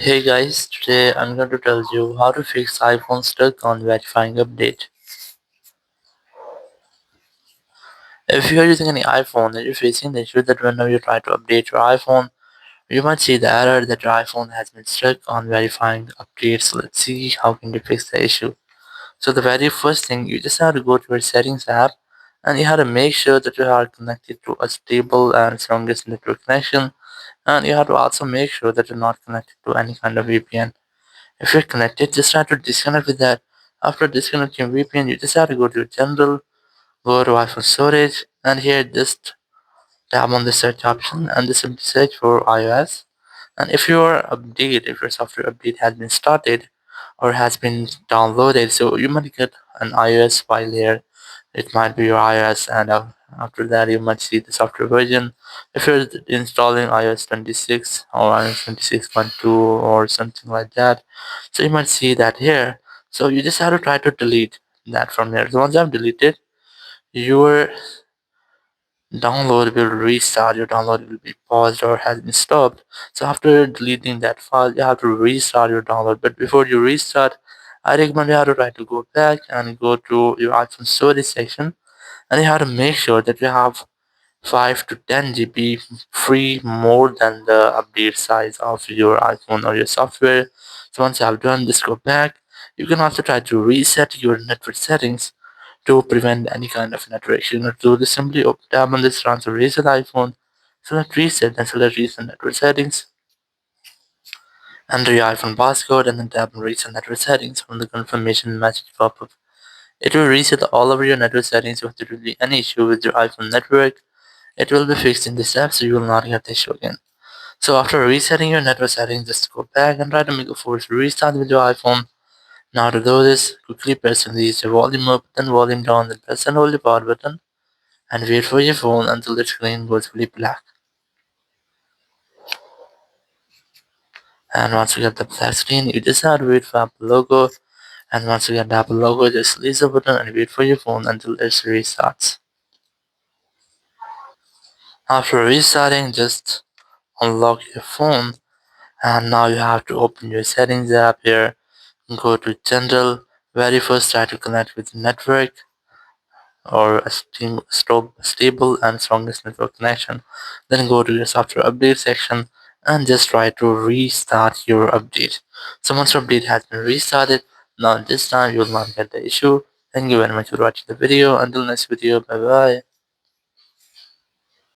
Hey guys, today I'm going to tell you how to fix iPhone stuck on verifying update. If you are using any iPhone and you're facing the issue that whenever you try to update your iPhone, you might see the error that your iPhone has been stuck on verifying updates. So let's see how can you fix the issue. So the very first thing, you just have to go to your settings app and you have to make sure that you are connected to a stable and strongest network connection, and you have to also make sure that you're not connected to any kind of VPN. If you're connected, just try to disconnect with that. After disconnecting VPN, you just have to go to general, go to iPhone storage, and here just tap on the search option and just simply search for iOS. And if your software update has been started or has been downloaded, so you might get an iOS file here. It might be your iOS, and after that, you might see the software version. If you're installing iOS 26 or iOS 26.2 or something like that, so you might see that here. So you just have to try to delete that from here. So once you have deleted, your download will restart. Your download will be paused or has been stopped. So after deleting that file, you have to restart your download. But before you restart, I recommend you have to try to go back and go to your iPhone storage section, and you have to make sure that you have 5 to 10 GB free more than the update size of your iPhone or your software. So once you have done, just go back. You can also try to reset your network settings to prevent any kind of network issue. Or to just simply tap on this transfer reset iPhone, select reset and select reset network settings. Enter your iPhone passcode and then tap on reset network settings from the confirmation message pop-up. It will reset all of your network settings if there will be any issue with your iPhone network. It will be fixed in this app, so you will not get the issue again. So after resetting your network settings, just go back and try to make a forced restart with your iPhone. Now to do this, quickly press and release your volume up, then volume down, then press and hold the power button, and wait for your phone until the screen goes fully black. And once you get the black screen, you just have to wait for Apple logo. And once you get the Apple logo, just release the button and wait for your phone until it restarts. After restarting, just unlock your phone, and now you have to open your settings app here. Go to general. Very first, try to connect with the network or a stable and strongest network connection. Then go to your software update section and just try to restart your update. So once your update has been restarted, now this time you will not get the issue. Thank you very much for watching the video. Until next video, bye bye.